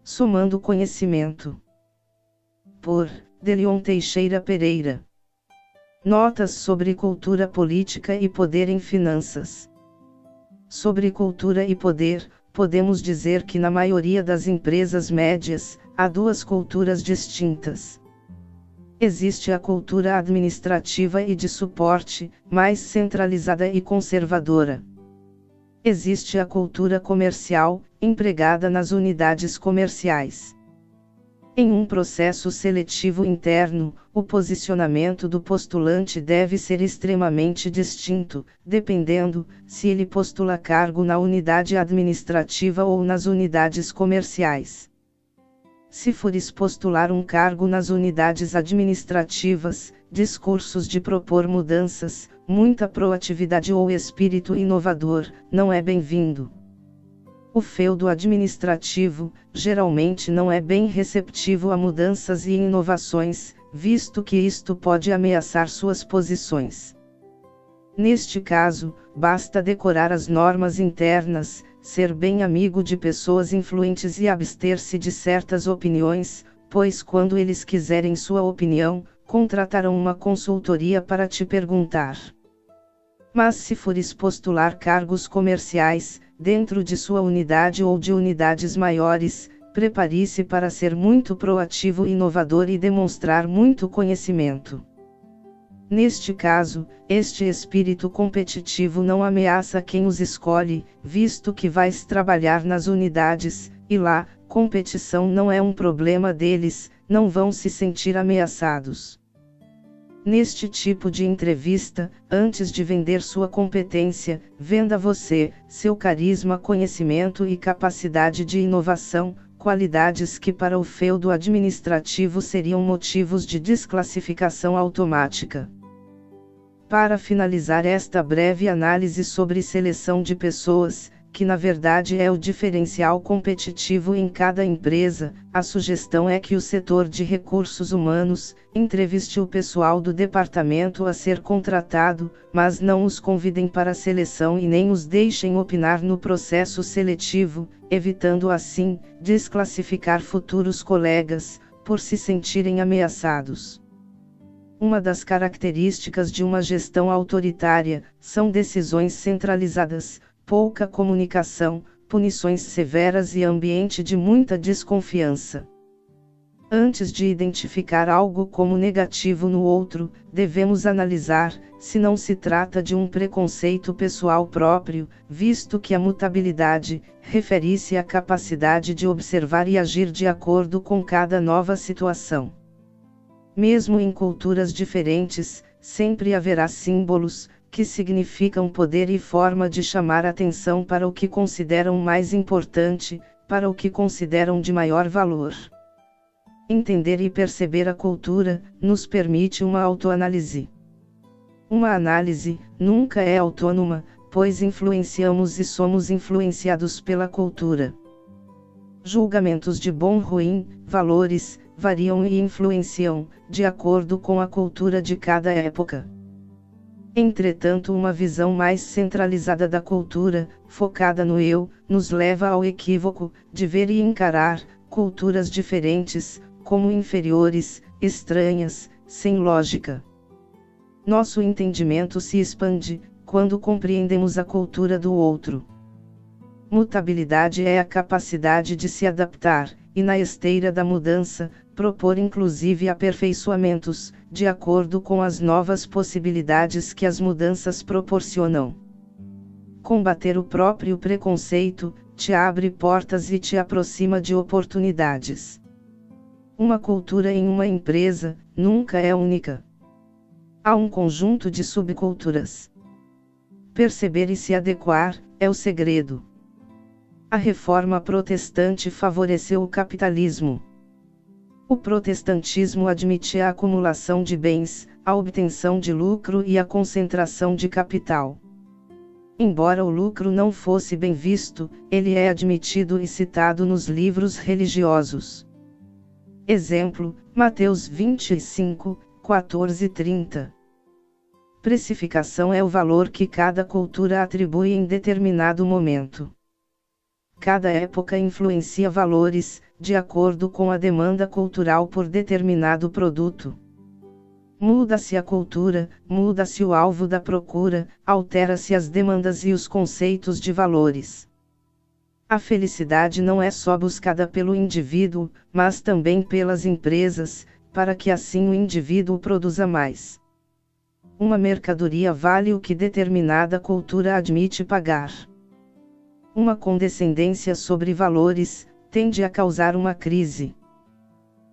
Somando Conhecimento. Por Delion Teixeira Pereira. Notas sobre cultura política e poder em finanças. Sobre cultura e poder, podemos dizer que na maioria das empresas médias, há duas culturas distintas. Existe a cultura administrativa e de suporte, mais centralizada e conservadora. Existe a cultura comercial, empregada nas unidades comerciais. Em um processo seletivo interno, o posicionamento do postulante deve ser extremamente distinto, dependendo se ele postula cargo na unidade administrativa ou nas unidades comerciais. Se fores postular um cargo nas unidades administrativas, discursos de propor mudanças, muita proatividade ou espírito inovador, não é bem-vindo. O feudo administrativo, geralmente não é bem receptivo a mudanças e inovações, visto que isto pode ameaçar suas posições. Neste caso, basta decorar as normas internas, ser bem amigo de pessoas influentes e abster-se de certas opiniões, pois quando eles quiserem sua opinião, contratarão uma consultoria para te perguntar. Mas se fores postular cargos comerciais, dentro de sua unidade ou de unidades maiores, prepare-se para ser muito proativo e inovador e demonstrar muito conhecimento. Neste caso, este espírito competitivo não ameaça quem os escolhe, visto que vais trabalhar nas unidades, e lá, competição não é um problema deles, não vão se sentir ameaçados. Neste tipo de entrevista, antes de vender sua competência, venda você, seu carisma, conhecimento e capacidade de inovação, qualidades que para o feudo administrativo seriam motivos de desclassificação automática. Para finalizar esta breve análise sobre seleção de pessoas, que na verdade é o diferencial competitivo em cada empresa, a sugestão é que o setor de recursos humanos entreviste o pessoal do departamento a ser contratado, mas não os convidem para a seleção e nem os deixem opinar no processo seletivo, evitando assim desclassificar futuros colegas, por se sentirem ameaçados. Uma das características de uma gestão autoritária são decisões centralizadas, pouca comunicação, punições severas e ambiente de muita desconfiança. Antes de identificar algo como negativo no outro, devemos analisar se não se trata de um preconceito pessoal próprio, visto que a mutabilidade refere-se à capacidade de observar e agir de acordo com cada nova situação. Mesmo em culturas diferentes, sempre haverá símbolos, que significam poder e forma de chamar atenção para o que consideram mais importante, para o que consideram de maior valor. Entender e perceber a cultura, nos permite uma autoanálise. Uma análise, nunca é autônoma, pois influenciamos e somos influenciados pela cultura. Julgamentos de bom-ruim, valores, variam e influenciam, de acordo com a cultura de cada época. Entretanto, uma visão mais centralizada da cultura, focada no eu, nos leva ao equívoco de ver e encarar culturas diferentes como inferiores, estranhas, sem lógica. Nosso entendimento se expande quando compreendemos a cultura do outro. Mutabilidade é a capacidade de se adaptar, e na esteira da mudança, propor inclusive aperfeiçoamentos, de acordo com as novas possibilidades que as mudanças proporcionam. Combater o próprio preconceito, te abre portas e te aproxima de oportunidades. Uma cultura em uma empresa, nunca é única. Há um conjunto de subculturas. Perceber e se adequar, é o segredo. A reforma protestante favoreceu o capitalismo. O protestantismo admite a acumulação de bens, a obtenção de lucro e a concentração de capital. Embora o lucro não fosse bem visto, ele é admitido e citado nos livros religiosos. Exemplo, Mateus 25, 14 e 30. Precificação é o valor que cada cultura atribui em determinado momento. Cada época influencia valores, de acordo com a demanda cultural por determinado produto. Muda-se a cultura, muda-se o alvo da procura, altera-se as demandas e os conceitos de valores. A felicidade não é só buscada pelo indivíduo, mas também pelas empresas, para que assim o indivíduo produza mais. Uma mercadoria vale o que determinada cultura admite pagar. Uma condescendência sobre valores tende a causar uma crise.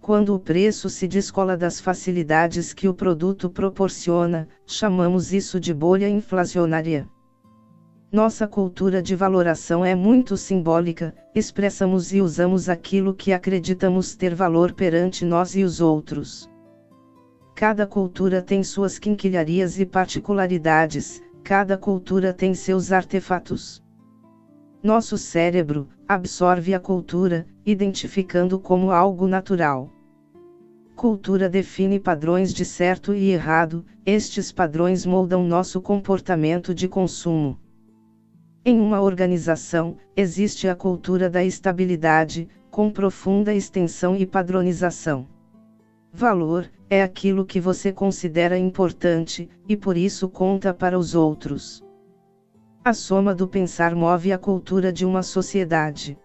Quando o preço se descola das facilidades que o produto proporciona, chamamos isso de bolha inflacionária. Nossa cultura de valoração é muito simbólica, expressamos e usamos aquilo que acreditamos ter valor perante nós e os outros. Cada cultura tem suas quinquilharias e particularidades, cada cultura tem seus artefatos. Nosso cérebro absorve a cultura, identificando como algo natural. Cultura define padrões de certo e errado, estes padrões moldam nosso comportamento de consumo. Em uma organização, existe a cultura da estabilidade, com profunda extensão e padronização. Valor é aquilo que você considera importante, e por isso conta para os outros. A soma do pensar move a cultura de uma sociedade.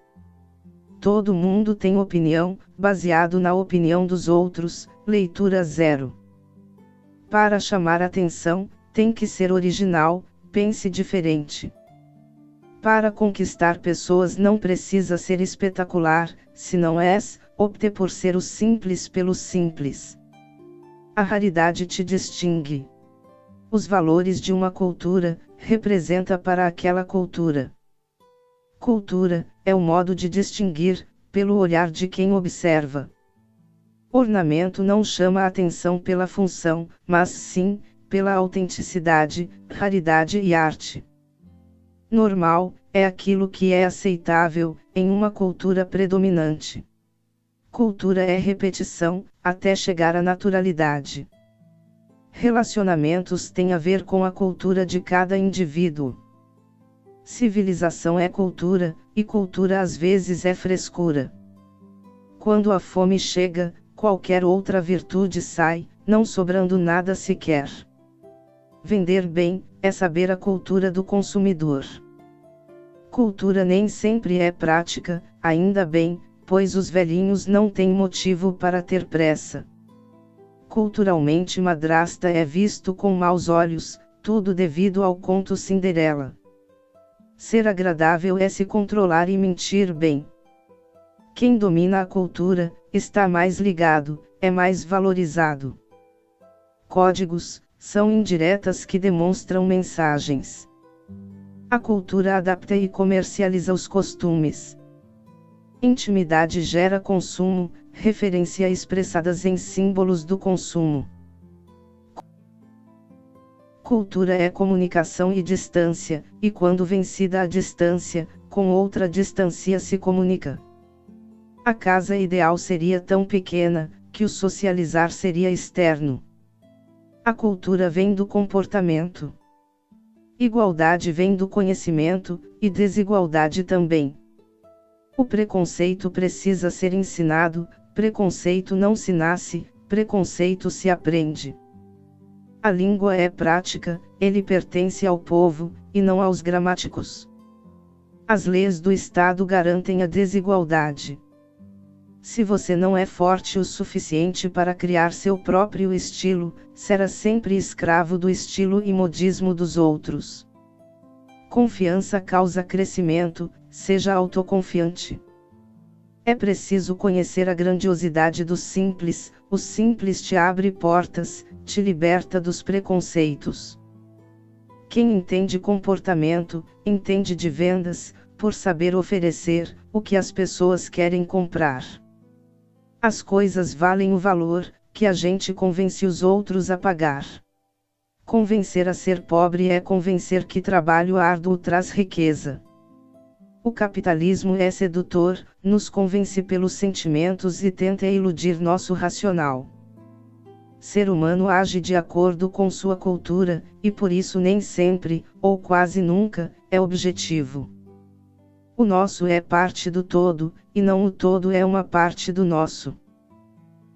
Todo mundo tem opinião, baseado na opinião dos outros, leitura zero. Para chamar atenção, tem que ser original, pense diferente. Para conquistar pessoas não precisa ser espetacular, se não és, opte por ser o simples pelo simples. A raridade te distingue. Os valores de uma cultura, representa para aquela cultura. Cultura é o modo de distinguir, pelo olhar de quem observa. Ornamento não chama a atenção pela função, mas sim, pela autenticidade, raridade e arte. Normal é aquilo que é aceitável, em uma cultura predominante. Cultura é repetição, até chegar à naturalidade. Relacionamentos têm a ver com a cultura de cada indivíduo. Civilização é cultura, e cultura às vezes é frescura. Quando a fome chega, qualquer outra virtude sai, não sobrando nada sequer. Vender bem, é saber a cultura do consumidor. Cultura nem sempre é prática, ainda bem, pois os velhinhos não têm motivo para ter pressa. Culturalmente madrasta é visto com maus olhos, tudo devido ao conto Cinderela. Ser agradável é se controlar e mentir bem. Quem domina a cultura, está mais ligado, é mais valorizado. Códigos são indiretas que demonstram mensagens. A cultura adapta e comercializa os costumes. Intimidade gera consumo, referência expressadas em símbolos do consumo. Cultura é comunicação e distância, e quando vencida a distância, com outra distância se comunica. A casa ideal seria tão pequena, que o socializar seria externo. A cultura vem do comportamento. Igualdade vem do conhecimento, e desigualdade também. O preconceito precisa ser ensinado, preconceito não se nasce, preconceito se aprende. A língua é prática, ele pertence ao povo, e não aos gramáticos. As leis do Estado garantem a desigualdade. Se você não é forte o suficiente para criar seu próprio estilo, será sempre escravo do estilo e modismo dos outros. Confiança causa crescimento, seja autoconfiante. É preciso conhecer a grandiosidade do simples, o simples te abre portas, te liberta dos preconceitos. Quem entende comportamento, entende de vendas, por saber oferecer o que as pessoas querem comprar. As coisas valem o valor que a gente convence os outros a pagar. Convencer a ser pobre é convencer que trabalho árduo traz riqueza. O capitalismo é sedutor, nos convence pelos sentimentos e tenta iludir nosso racional. Ser humano age de acordo com sua cultura, e por isso nem sempre, ou quase nunca, é objetivo. O nosso é parte do todo, e não o todo é uma parte do nosso.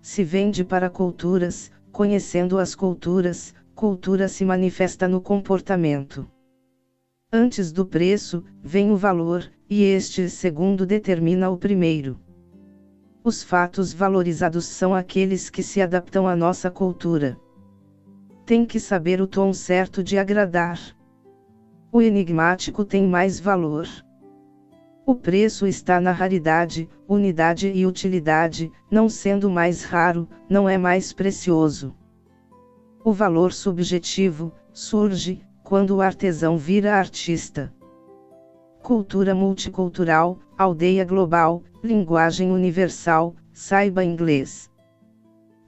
Se vende para culturas, conhecendo as culturas, cultura se manifesta no comportamento. Antes do preço, vem o valor, e este segundo determina o primeiro. Os fatos valorizados são aqueles que se adaptam à nossa cultura. Tem que saber o tom certo de agradar. O enigmático tem mais valor. O preço está na raridade, unidade e utilidade, não sendo mais raro, não é mais precioso. O valor subjetivo surge quando o artesão vira artista. Cultura multicultural, aldeia global, linguagem universal, saiba inglês.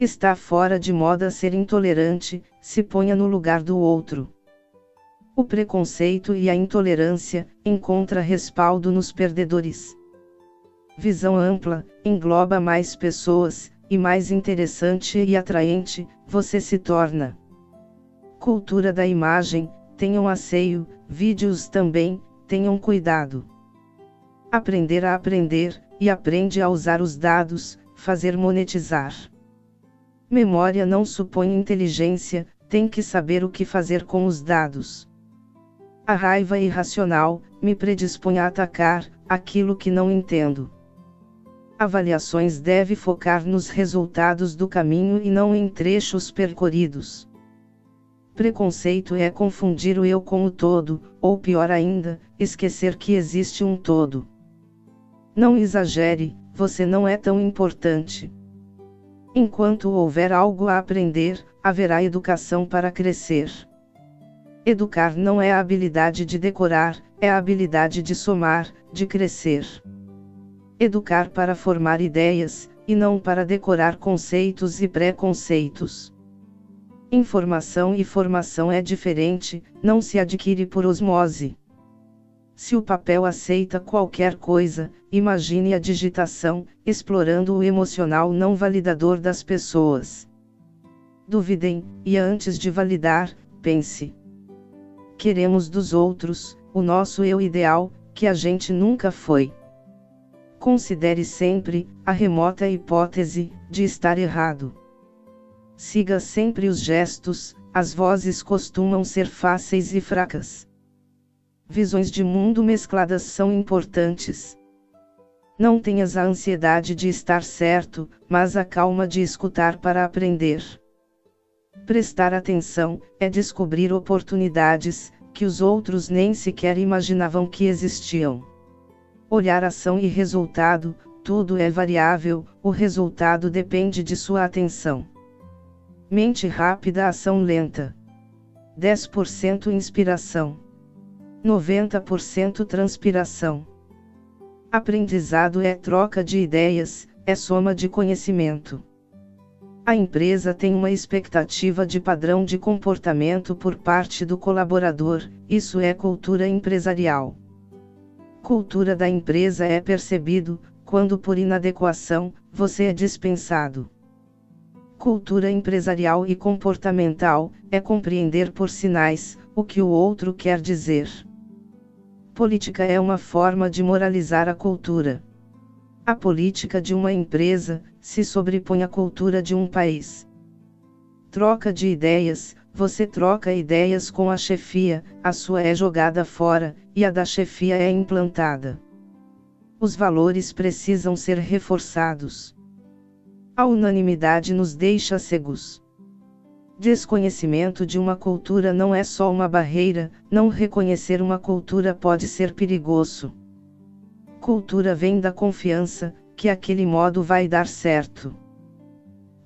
Está fora de moda ser intolerante, se ponha no lugar do outro. O preconceito e a intolerância encontra respaldo nos perdedores. Visão ampla, engloba mais pessoas, e mais interessante e atraente, você se torna. Cultura da imagem, tenham asseio, vídeos também, tenham cuidado. Aprender a aprender, e aprende a usar os dados, fazer monetizar. Memória não supõe inteligência, tem que saber o que fazer com os dados. A raiva irracional me predispõe a atacar aquilo que não entendo. Avaliações deve focar nos resultados do caminho e não em trechos percorridos. Preconceito é confundir o eu com o todo, ou pior ainda, esquecer que existe um todo. Não exagere, você não é tão importante. Enquanto houver algo a aprender, haverá educação para crescer. Educar não é a habilidade de decorar, é a habilidade de somar, de crescer. Educar para formar ideias, e não para decorar conceitos e preconceitos. Informação e formação é diferente, não se adquire por osmose. Se o papel aceita qualquer coisa, imagine a digitação, explorando o emocional não validador das pessoas. Duvidem, e antes de validar, pense. Queremos dos outros, o nosso eu ideal, que a gente nunca foi. Considere sempre a remota hipótese de estar errado. Siga sempre os gestos, as vozes costumam ser fáceis e fracas. Visões de mundo mescladas são importantes. Não tenhas a ansiedade de estar certo, mas a calma de escutar para aprender. Prestar atenção é descobrir oportunidades que os outros nem sequer imaginavam que existiam. Olhar ação e resultado, tudo é variável, o resultado depende de sua atenção. Mente rápida, ação lenta. 10% inspiração. 90% transpiração. Aprendizado é troca de ideias, é soma de conhecimento. A empresa tem uma expectativa de padrão de comportamento por parte do colaborador, isso é cultura empresarial. Cultura da empresa é percebido, quando por inadequação, você é dispensado. Cultura empresarial e comportamental, é compreender por sinais, o que o outro quer dizer. Política é uma forma de moralizar a cultura. A política de uma empresa se sobrepõe à cultura de um país. Troca de ideias, você troca ideias com a chefia, a sua é jogada fora, e a da chefia é implantada. Os valores precisam ser reforçados. A unanimidade nos deixa cegos. Desconhecimento de uma cultura não é só uma barreira, não reconhecer uma cultura pode ser perigoso. Cultura vem da confiança, que aquele modo vai dar certo.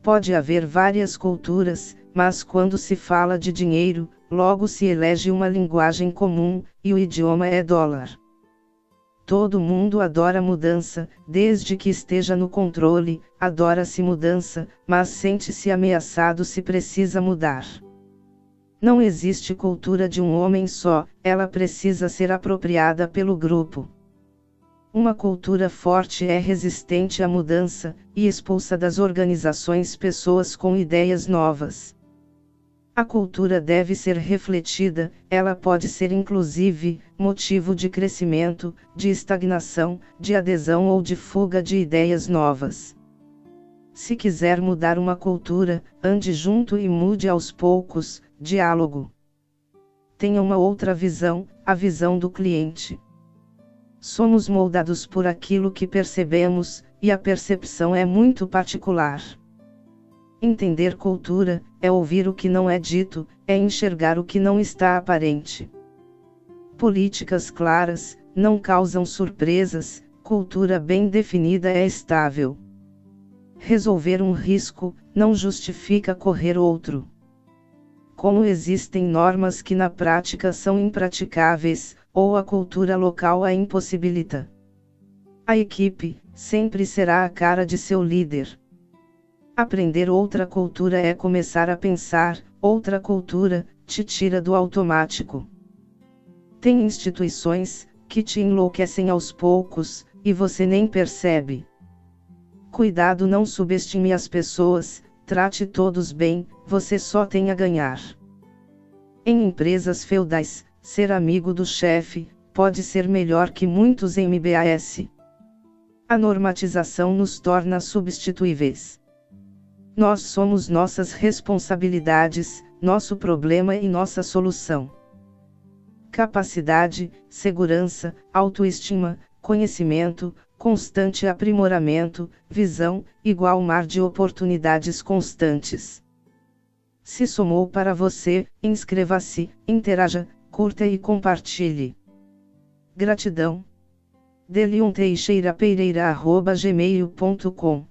Pode haver várias culturas, mas quando se fala de dinheiro, logo se elege uma linguagem comum, e o idioma é dólar. Todo mundo adora mudança, desde que esteja no controle, adora-se mudança, mas sente-se ameaçado se precisa mudar. Não existe cultura de um homem só, ela precisa ser apropriada pelo grupo. Uma cultura forte é resistente à mudança, e expulsa das organizações pessoas com ideias novas. A cultura deve ser refletida, ela pode ser inclusive motivo de crescimento, de estagnação, de adesão ou de fuga de ideias novas. Se quiser mudar uma cultura, ande junto e mude aos poucos. Diálogo. Tenha uma outra visão, a visão do cliente. Somos moldados por aquilo que percebemos, e a percepção é muito particular. Entender cultura, é ouvir o que não é dito, é enxergar o que não está aparente. Políticas claras, não causam surpresas, cultura bem definida é estável. Resolver um risco, não justifica correr outro. Como existem normas que na prática são impraticáveis, ou a cultura local a impossibilita. A equipe, sempre será a cara de seu líder. Aprender outra cultura é começar a pensar, outra cultura, te tira do automático. Tem instituições, que te enlouquecem aos poucos, e você nem percebe. Cuidado, não subestime as pessoas, trate todos bem, você só tem a ganhar. Em empresas feudais, ser amigo do chefe, pode ser melhor que muitos MBAs. A normatização nos torna substituíveis. Nós somos nossas responsabilidades, nosso problema e nossa solução. Capacidade, segurança, autoestima, conhecimento, constante aprimoramento, visão, igual mar de oportunidades constantes. Se somou para você, inscreva-se, interaja, curta e compartilhe. Gratidão. delionteixeirapereira@gmail.com